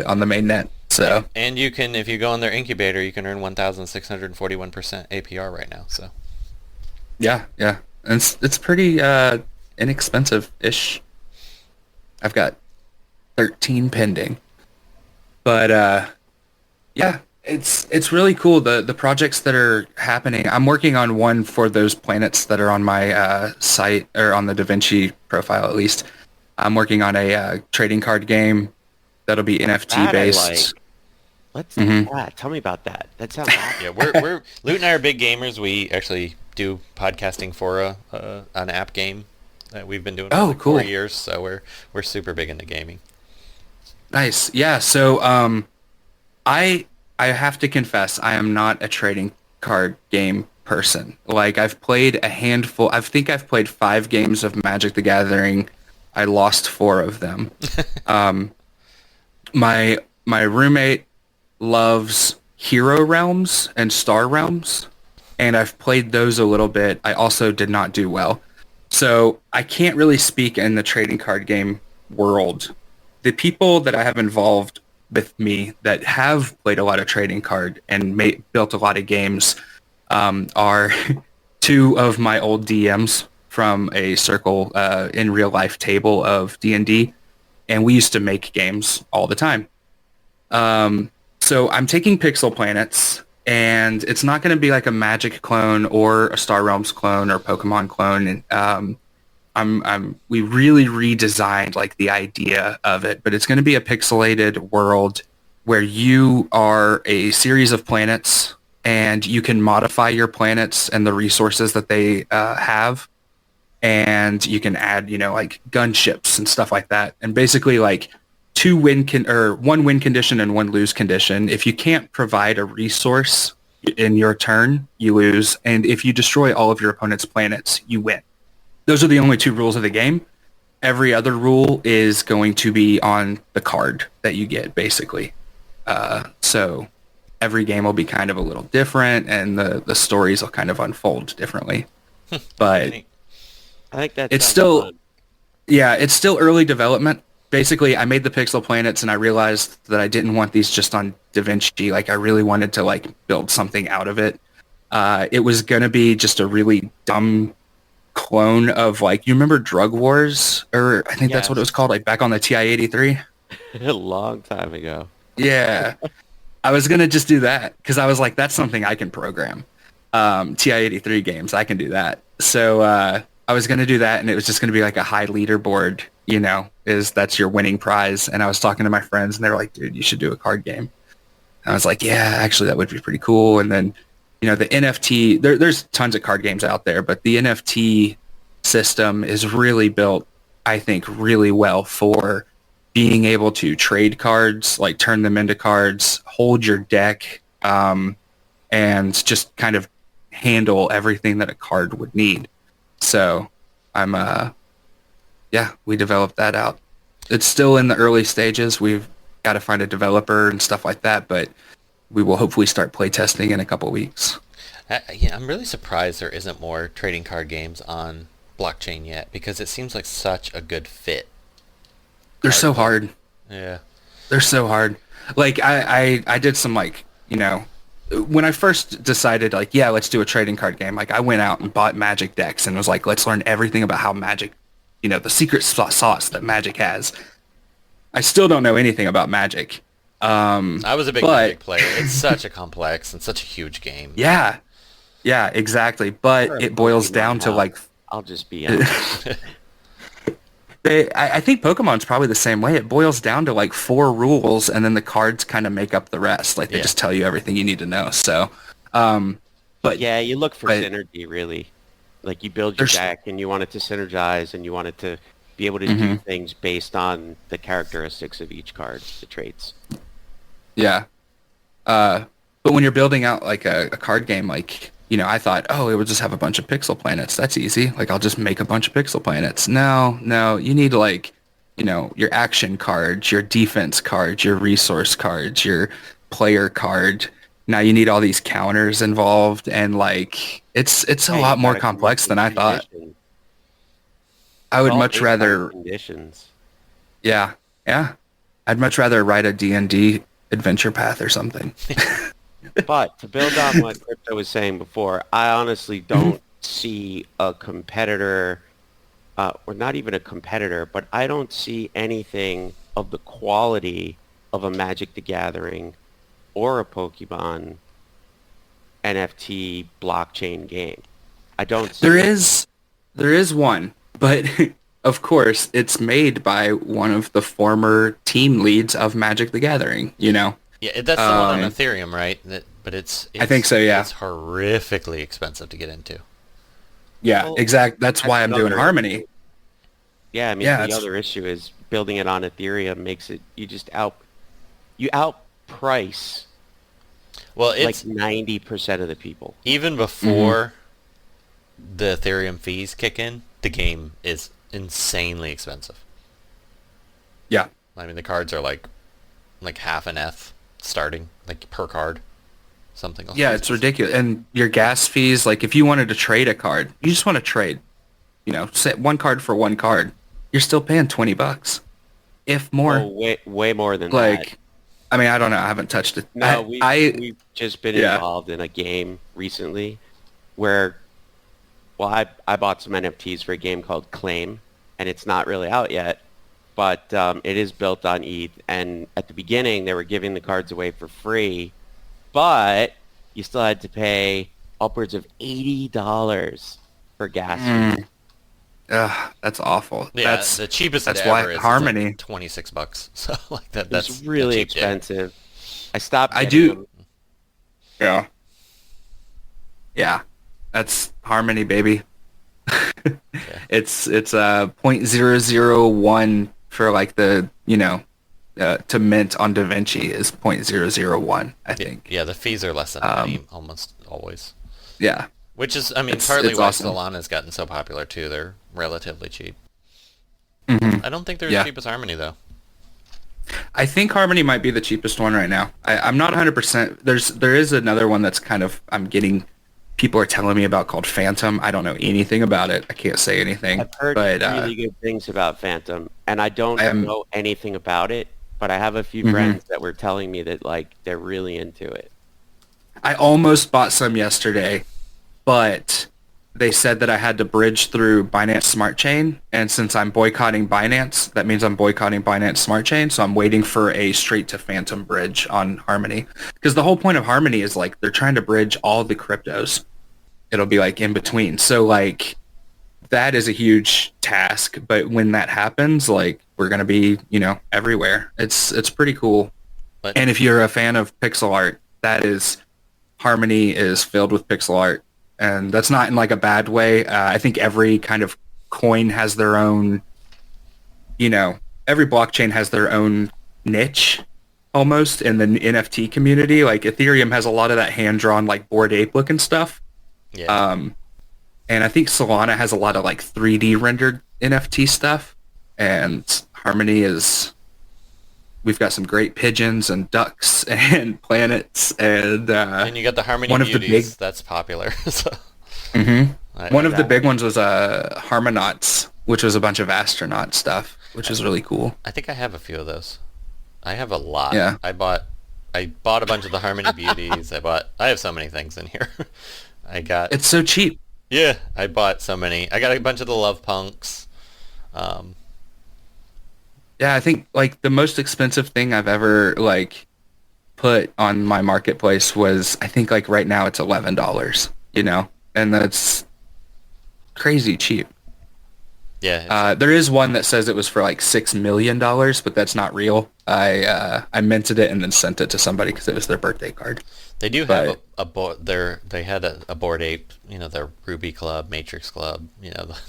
on the mainnet. So and you can, if you go on their incubator, you can earn 1,641% APR right now. So yeah, and it's pretty inexpensive-ish. I've got 13 pending, but it's really cool. The projects that are happening. I'm working on one for those planets that are on my site, or on the daVinci profile at least. I'm working on a trading card game that'll be NFT based. Let's do that. Tell me about that. That sounds awesome. Yeah, we're Loot and I are big gamers. We actually do podcasting for an app game that we've been doing for like 4 years, so we're super big into gaming. Nice. Yeah, so I have to confess, I am not a trading card game person. Like, I've played a handful. I think I've played 5 games of Magic the Gathering. I lost 4 of them. My roommate loves Hero Realms and Star Realms, and I've played those a little bit. I also did not do well. So I can't really speak in the trading card game world. The people that I have involved with me that have played a lot of trading card and built a lot of games are 2 of my old DMs from a circle in real life table of D&D, and we used to make games all the time. So I'm taking Pixel Planets, and it's not going to be like a Magic clone or a Star Realms clone or Pokemon clone. And we really redesigned like the idea of it, but it's going to be a pixelated world where you are a series of planets, and you can modify your planets and the resources that they have, and you can add, like gunships and stuff like that. And basically, like 1 win condition and 1 lose condition. If you can't provide a resource in your turn, you lose, and if you destroy all of your opponent's planets, you win. Those are the only 2 rules of the game. every other rule is going to be on the card that you get, basically. So every game will be kind of a little different, and the stories will kind of unfold differently. But I think that's it's still, fun. yeah, it's still early development. Basically, I made the pixel planets, and I realized that I didn't want these just on daVinci. Like, I really wanted to like build something out of it. It was gonna be just a really dumb clone of, like, you remember Drug Wars, or I think that's what it Yes. was called, like back on the TI-83. A long time ago. Yeah, I was gonna just do that because I was like, that's something I can program. TI-83 games, I can do that. So I was gonna do that, and it was just gonna be like a high leaderboard. That's your winning prize. And I was talking to my friends, and they were like, dude, you should do a card game. And I was like, yeah, actually, that would be pretty cool. And then, the NFT, there's tons of card games out there, but the NFT system is really built, I think, really well for being able to trade cards, like turn them into cards, hold your deck, and just kind of handle everything that a card would need. So we developed that out. It's still in the early stages. We've got to find a developer and stuff like that, but we will hopefully start playtesting in a couple weeks. I'm really surprised there isn't more trading card games on blockchain yet, because it seems like such a good fit. They're so hard. Yeah. They're so hard. Like, I did some, like, when I first decided, like, yeah, let's do a trading card game, like, I went out and bought Magic decks and was like, let's learn everything about how Magic, the secret sauce that Magic has. I still don't know anything about Magic. I was a big Magic player. It's such a complex and such a huge game. Yeah, exactly. But it boils down to, like... I'll just be honest. I think Pokemon's probably the same way. It boils down to like 4 rules, and then the cards kind of make up the rest. Like, they just tell you everything you need to know. So, but yeah, you look for synergy, really. Like, you build your deck, and you want it to synergize, and you want it to be able to do things based on the characteristics of each card, the traits. Yeah. But when you're building out like a card game, like, I thought, oh, it would just have a bunch of pixel planets. That's easy. Like, I'll just make a bunch of pixel planets. No, you need, like, your action cards, your defense cards, your resource cards, your player card. Now you need all these counters involved, and, like, it's a lot more complex than I thought. I would much rather... Conditions. Yeah. I'd much rather write a D&D adventure path or something. But to build on what Crypto was saying before, I honestly don't see a competitor, or not even a competitor, but I don't see anything of the quality of a Magic the Gathering or a Pokemon NFT blockchain game. I don't see There is one, but of course it's made by one of the former team leads of Magic the Gathering, Yeah, that's the one on Ethereum, right? But it's I think so, yeah. It's horrifically expensive to get into. Yeah, Well, exactly. That's why I'm doing Harmony. Issue. Yeah, I mean, the other issue is building it on Ethereum makes it, you outprice it's like 90% of the people. Even before the Ethereum fees kick in, the game is insanely expensive. Yeah. I mean, the cards are like half an ETH starting, like, per card. Something else. Yeah, it's ridiculous. And your gas fees, like, if you wanted to trade a card, you just want to trade, set one card for one card, you're still paying $20, if more. Oh, way more than like, that. I mean, I don't know. I haven't touched it. No, we've just been involved in a game recently where, I bought some NFTs for a game called Claim, and it's not really out yet, but it is built on ETH. And at the beginning, they were giving the cards away for free, but you still had to pay upwards of $80 for gas fees. That's awful. Yeah, the cheapest that's ever why is Harmony like $26. So like that's It's really cheap, expensive. I stopped. I getting do. them. Yeah. Yeah. That's Harmony, baby. It's 0.001 for like the, to mint on daVinci is 0.001, I think. Yeah, the fees are less than a penny almost always. Yeah. Which is, I mean, partly it's why awesome. Solana's gotten so popular too. They're relatively cheap. Mhm. I don't think they're as Yeah. cheap as Harmony though. I think Harmony might be the cheapest one right now. I'm not 100%. There is another one that's kind of people are telling me about called Phantom. I don't know anything about it. I can't say anything. I've heard But really good things about Phantom, and I don't know anything about it, but I have a few Mhm. friends that were telling me that like they're really into it. I almost bought some yesterday, but they said that I had to bridge through Binance Smart Chain, and since I'm boycotting Binance, that means I'm boycotting Binance Smart Chain, so I'm waiting for a straight to Phantom bridge on Harmony. Because the whole point of Harmony is like they're trying to bridge all the cryptos. It'll be like in between. So like that is a huge task, but when that happens, like we're going to be, everywhere. It's pretty cool. But And if you're a fan of pixel art, Harmony is filled with pixel art, and that's not in like a bad way. I think every kind of coin has their own, every blockchain has their own niche almost in the NFT community. Like Ethereum has a lot of that hand-drawn like Bored Ape looking stuff. yeah. And I think Solana has a lot of like 3D rendered NFT stuff, and Harmony we've got some great pigeons and ducks and planets and you got the Harmony one of the Beauties. big- That's popular. So, one of the big ones was Harmonauts, which was a bunch of astronaut stuff, which is really cool. I think I have a few of those. I have a lot. Yeah. I bought a bunch of the Harmony Beauties. I have so many things in here. It's so cheap. Yeah, I bought so many. I got a bunch of the Love Punks. Yeah, I think like the most expensive thing I've ever like put on my marketplace was, I think like right now it's $11, and that's crazy cheap. Yeah. There is one that says it was for like $6 million, but that's not real. I minted it and then sent it to somebody because it was their birthday card. They do have they had a Bored Ape, their Ruby Club, Matrix Club,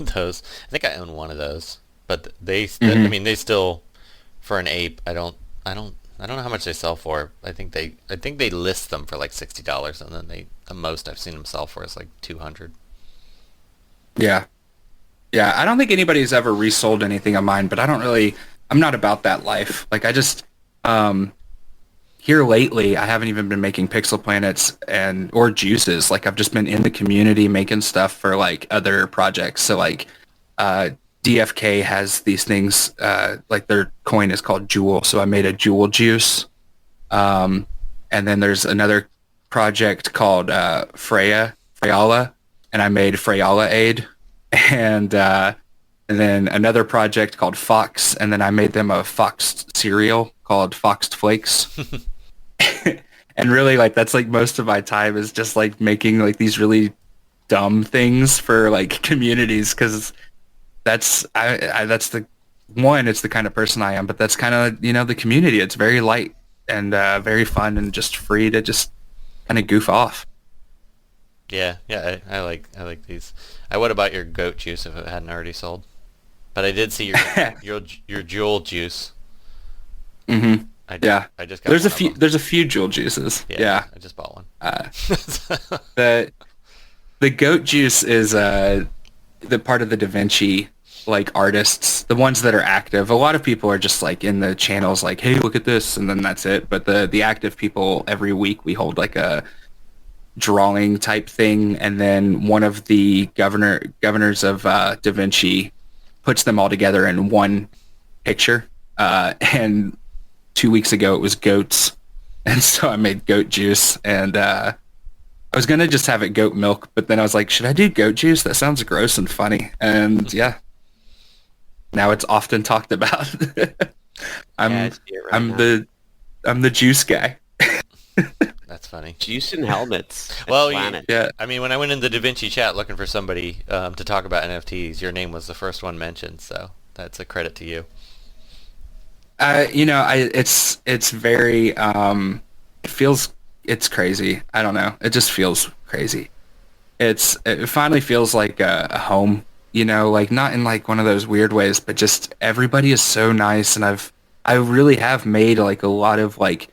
those. I think I own one of those, but they still, for an ape, I don't know how much they sell for. I think they list them for like $60, and then the most I've seen them sell for is like $200. Yeah. Yeah, I don't think anybody's ever resold anything of mine, but I'm not about that life. Like I just, here lately, I haven't even been making pixel planets or juices. Like I've just been in the community making stuff for like other projects. So like, DFK has these things, like their coin is called Jewel. So I made a Jewel juice. And then there's another project called, Freyala, and I made Freyala Aid. And then another project called Fox, and then I made them a Fox cereal called Foxed Flakes. And really, like, that's like most of my time is just like making like these really dumb things for like communities, because that's the one, it's the kind of person I am, but that's kind of, the community. It's very light and very fun and just free to just kind of goof off. Yeah, I like these. I would have bought your goat juice if it hadn't already sold, but I did see your Jewel juice. Mm-hmm. I just got there's a few Jewel juices. Yeah. I just bought one. The goat juice is the part of the daVinci like artists, the ones that are active. A lot of people are just like in the channels like, hey, look at this, and then that's it. But the active people, every week we hold like a drawing type thing, and then one of the governors of daVinci puts them all together in one picture. And 2 weeks ago it was goats, and so I made goat juice, and I was gonna just have it goat milk, but then I was like, should I do goat juice? That sounds gross and funny. And yeah, now it's often talked about. I'm the juice guy. That's funny. Juice and helmets. Well, yeah. I mean, when I went in the daVinci chat looking for somebody to talk about NFTs, your name was the first one mentioned, so that's a credit to you. It's very, it's crazy. I don't know. It just feels crazy. It finally feels like a home, like not in like one of those weird ways, but just everybody is so nice. And I really have made like a lot of like,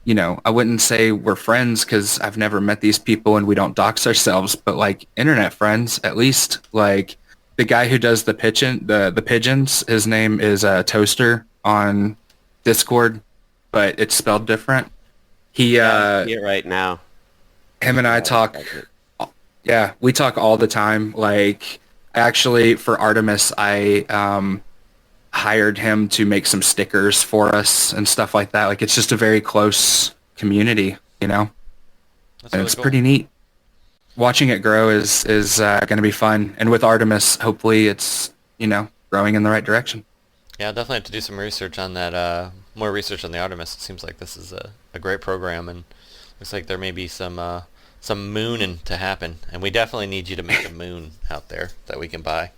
I wouldn't say we're friends because I've never met these people and we don't dox ourselves, but like internet friends at least. Like the guy who does the pigeons, his name is Toaster on Discord, but it's spelled different. He I see it right now. him and I talk. Yeah, we talk all the time. Like, actually, for Artemis, I hired him to make some stickers for us and stuff like that. Like, it's just a very close community, you know? That's And really it's cool. pretty neat. Watching it grow is going to be fun. And with Artemis, hopefully it's, you know, growing in the right direction. Yeah, I'll definitely have to do some research on that. More research on the Artemis. It seems like this is a great program, and looks like there may be some mooning to happen. And we definitely need you to make a moon out there that we can buy.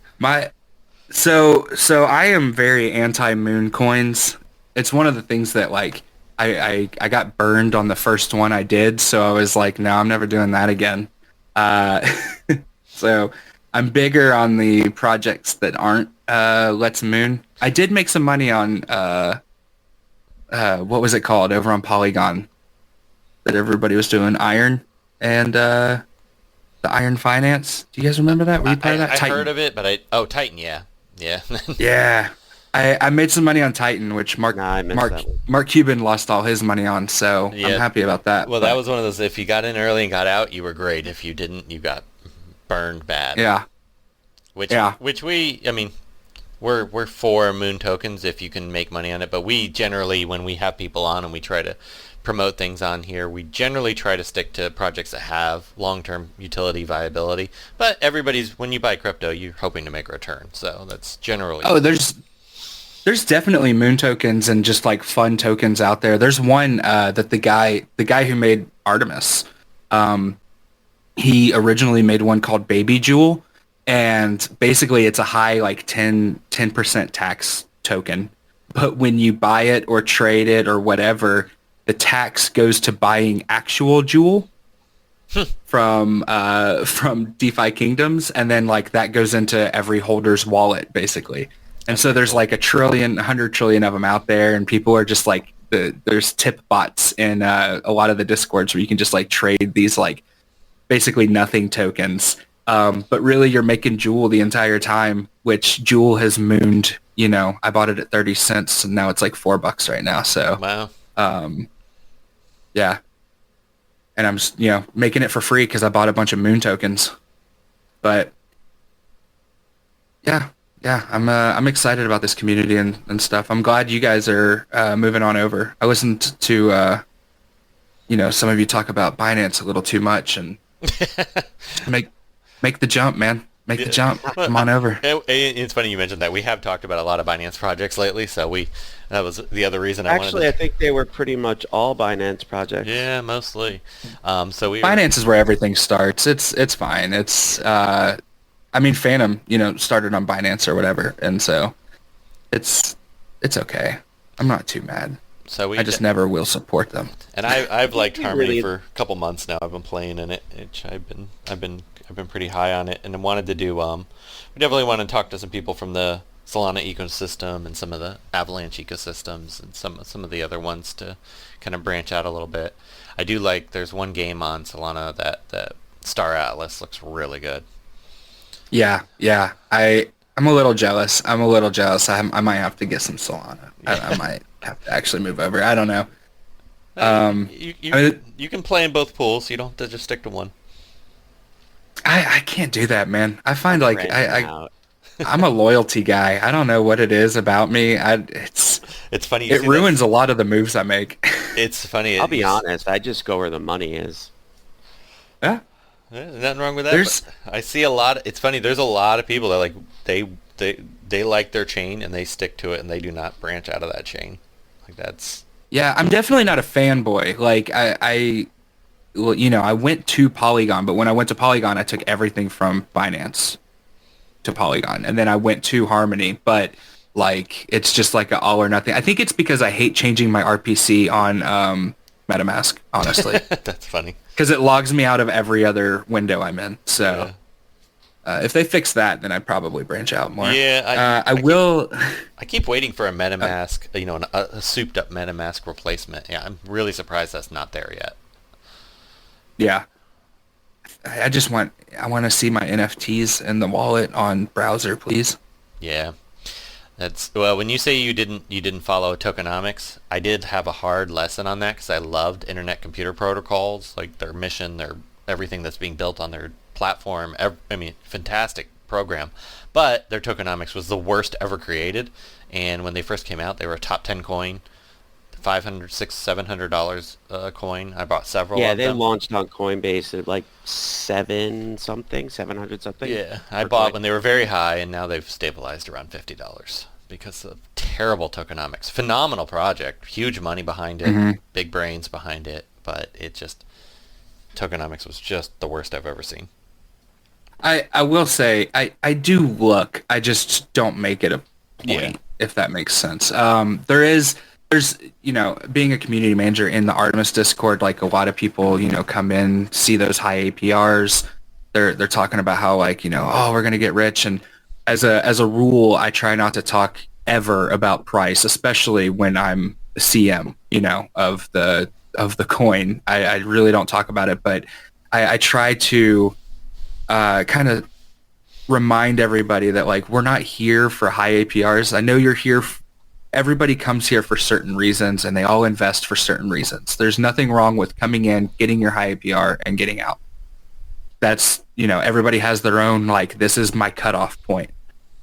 So I am very anti-moon coins. It's one of the things that, like, I got burned on the first one I did, so I was like, no, I'm never doing that again. So I'm bigger on the projects that aren't Let's Moon. I did make some money on what was it called over on Polygon that everybody was doing, Iron and the Iron Finance. Do you guys remember that? Were you part of that? I Titan. heard of it, but Titan, yeah. Yeah. I made some money on Titan, which Nah, I missed that one. Mark Cuban lost all his money on, so Yeah. I'm happy about that. Well, but that was one of those, if you got in early and got out, you were great. If you didn't, you got burned bad. Yeah. Which we, I mean, we're for moon tokens if you can make money on it, but we generally, when we have people on and we try to promote things on here, we generally try to stick to projects that have long-term utility viability. But when you buy crypto, you're hoping to make a return, so that's generally... Oh, there's definitely moon tokens and just like fun tokens out there. There's one that the guy who made Artemis, he originally made one called Baby Jewel, and basically it's a high like 10% tax token. But when you buy it or trade it or whatever, the tax goes to buying actual jewel from DeFi Kingdoms, and then like that goes into every holder's wallet basically. And so there's like 100 trillion of them out there, and people are just like, there's tip bots in a lot of the Discords where you can just like trade these like basically nothing tokens. But really you're making Jewel the entire time, which Jewel has mooned, you know, I bought it at 30 cents and now it's like $4 right now. So, Wow. yeah. And I'm just, you know, making it for free because I bought a bunch of moon tokens. But yeah, I'm excited about this community and stuff. I'm glad you guys are moving on over. I listened to, you know, some of you talk about Binance a little too much, and make the jump, man. Make the jump. Come on over. It's funny you mentioned that. We have talked about a lot of Binance projects lately, so that was the other reason I wanted Actually, I think they were pretty much all Binance projects. Yeah, mostly. Binance is where everything starts. It's fine. It's I mean, Phantom, you know, started on Binance or whatever, and so it's okay. I'm not too mad. So I just never will support them. And I've liked Harmony really- for a couple months now. I've been playing in it. I've been pretty high on it, and I wanted to do. We definitely want to talk to some people from the Solana ecosystem and some of the Avalanche ecosystems and some of the other ones to kind of branch out a little bit. I do like. There's one game on Solana that Star Atlas looks really good. Yeah. I'm a little jealous. I might have to get some Solana. I might have to actually move over. I don't know. You can play in both pools. You don't have to just stick to one. I can't do that, man. I find like Branching out. I'm a loyalty guy. I don't know what it is about me. It's funny. It ruins a lot of the moves I make. It's funny. I'll be honest. I just go where the money is. Yeah. There's nothing wrong with that. But I see a lot. It's funny. There's a lot of people that like they like their chain and they stick to it and they do not branch out of that chain. Like that's. Yeah, I'm definitely not a fanboy. Like well, you know, I went to Polygon, but when I went to Polygon, I took everything from Binance to Polygon, and then I went to Harmony. But like, it's just like an all or nothing. I think it's because I hate changing my RPC on MetaMask. Honestly, That's funny. because it logs me out of every other window I'm in. So if they fix that, then I'd probably branch out more. Yeah, I will. I keep waiting for a MetaMask, a souped-up MetaMask replacement. Yeah, I'm really surprised that's not there yet. Yeah. I want to see my NFTs in the wallet on browser, please. Yeah. That's well. When you say you didn't follow tokenomics, I did have a hard lesson on that because I loved Internet Computer Protocols, like their mission, their everything that's being built on their platform. I mean, fantastic program, but their tokenomics was the worst ever created. And when they first came out, they were a top 10 coin, $500, $600, $700 a coin. I bought several. Yeah, of they them. launched on Coinbase at like 700 something. Yeah, I per bought coin. when they were very high, and now they've stabilized around $50 because of terrible tokenomics. Phenomenal project, huge money behind it, big brains behind it, but it just tokenomics was just the worst I've ever seen. I will say I do look. I just don't make it a point, Yeah. if that makes sense. There's being a community manager in the Artemis Discord, like a lot of people come in, see those high APRs. They're talking about how oh, we're gonna get rich, and as a rule, I try not to talk ever about price, especially when I'm the CM of the coin. I really don't talk about it, but I try to kind of remind everybody that we're not here for high APRs. I know you're here. Everybody comes here for certain reasons, and they all invest for certain reasons. There's nothing wrong with coming in, getting your high APR, and getting out. That's everybody has their own this is my cutoff point.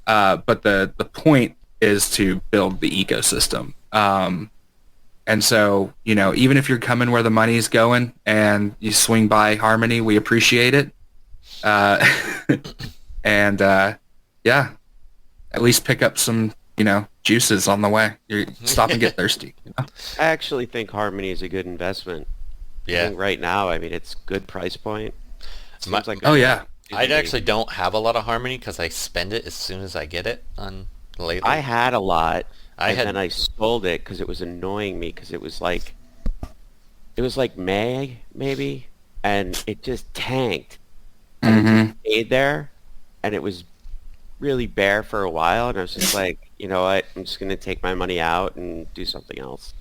But the point is to build the ecosystem. And so even if you're coming where the money's going and you swing by Harmony, we appreciate it. And yeah, at least pick up some juices on the way. You stop and get thirsty. I actually think Harmony is a good investment. I Yeah. think right now, I mean, it's good price point. Seems like a Oh good yeah. I opportunity. actually don't have a lot of Harmony because I spend it as soon as I get it on lately. I had a lot, and had- then I sold it because it was annoying me because it was like May maybe, and it just tanked. And it just stayed there, and it was really bare for a while, and I was just like, you know what, I'm just gonna take my money out and do something else.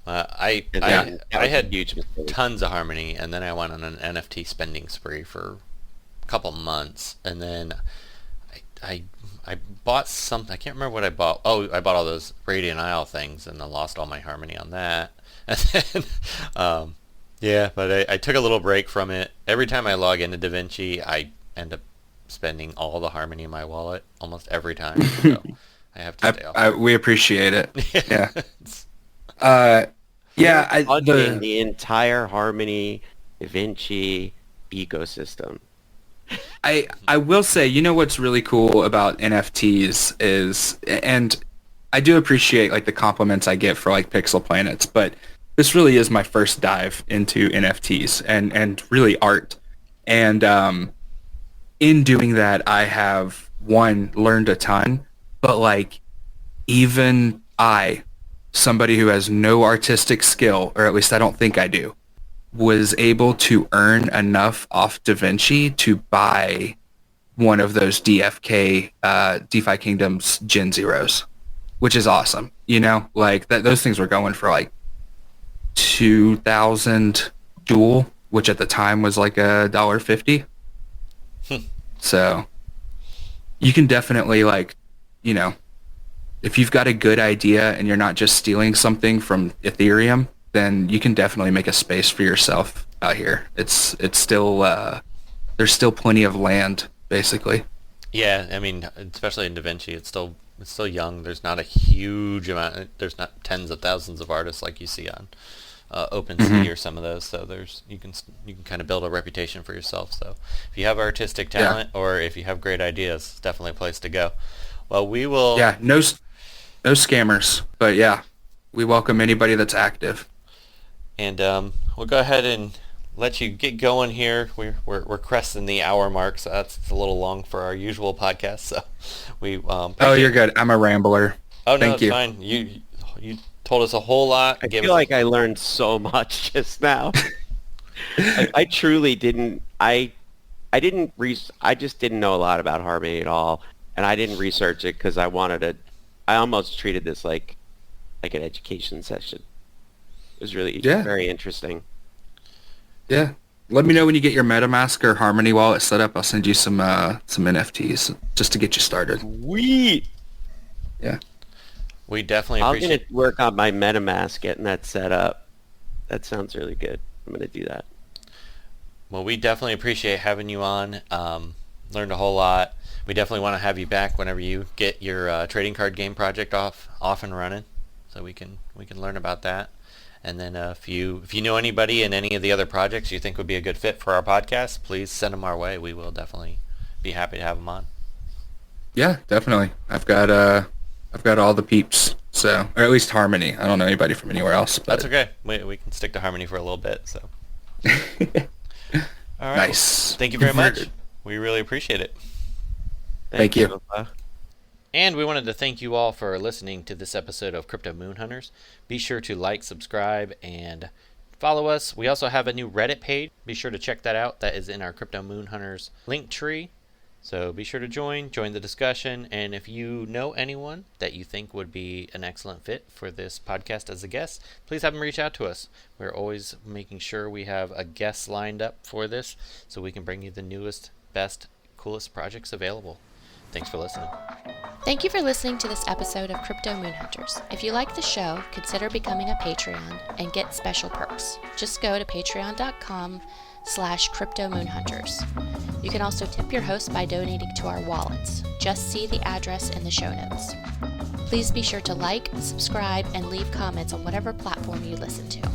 I And I, then that I was a had huge mistake. tons of Harmony, and then I went on an NFT spending spree for a couple months, and then I bought something. I can't remember what I bought. Oh, I bought all those Radiant Isle things, and I lost all my Harmony on that. And then, yeah, but I took a little break from it. Every time I log into daVinci, I end up spending all the Harmony in my wallet almost every time. So I have to stay off. We appreciate it. Yeah. It's- Yeah. Funding the entire Harmony daVinci ecosystem. I will say, what's really cool about NFTs is, and I do appreciate the compliments I get for Pixel Planets, but this really is my first dive into NFTs and really art. And in doing that, I have learned a ton, but even somebody who has no artistic skill, or at least I don't think I do, was able to earn enough off daVinci to buy one of those DFK DeFi Kingdoms Gen Zeros, which is awesome. Those things were going for 2,000 dual, which at the time was $1.50. So you can definitely if you've got a good idea and you're not just stealing something from Ethereum, then you can definitely make a space for yourself out here. It's still there's still plenty of land, basically. Yeah, I mean, especially in daVinci, it's still young. There's not a huge amount. There's not tens of thousands of artists like you see on OpenSea or some of those. So you can kind of build a reputation for yourself. So if you have artistic talent or if you have great ideas, it's definitely a place to go. Well, we will. Yeah, no scammers, but yeah, we welcome anybody that's active. And we'll go ahead and let you get going here. We're cresting the hour mark, so that's a little long for our usual podcast. So we. Oh, you're good. I'm a rambler. Oh no, Thank it's you. fine. You told us a whole lot. I feel like I learned so much just now. I truly didn't. I just didn't know a lot about Harmony at all, and I didn't research it because I wanted to. I almost treated this like an education session. It was really very interesting. Yeah. Let me know when you get your MetaMask or Harmony wallet set up. I'll send you some NFTs just to get you started. Sweet. Yeah. We definitely I'm appreciate going to work on my MetaMask, getting that set up. That sounds really good. I'm going to do that. Well, we definitely appreciate having you on. Learned a whole lot. We definitely want to have you back whenever you get your trading card game project off and running, so we can learn about that. And then if you know anybody in any of the other projects you think would be a good fit for our podcast, please send them our way. We will definitely be happy to have them on. Yeah, definitely. I've got all the peeps, so, or at least Harmony. I don't know anybody from anywhere else. But That's okay. We can stick to Harmony for a little bit. So. All right. Nice. Thank you very much. We really appreciate it. Thank you. And we wanted to thank you all for listening to this episode of Crypto Moon Hunters. Be sure to like, subscribe, and follow us. We also have a new Reddit page. Be sure to check that out. That is in our Crypto Moon Hunters link tree. So be sure to join the discussion. And if you know anyone that you think would be an excellent fit for this podcast as a guest, please have them reach out to us. We're always making sure we have a guest lined up for this so we can bring you the newest, best, coolest projects available. Thanks for listening. Thank you for listening to this episode of Crypto Moon Hunters. If you like the show, consider becoming a Patreon and get special perks. Just go to patreon.com/CryptoMoonHunters. You can also tip your host by donating to our wallets. Just see the address in the show notes. Please be sure to like, subscribe, and leave comments on whatever platform you listen to.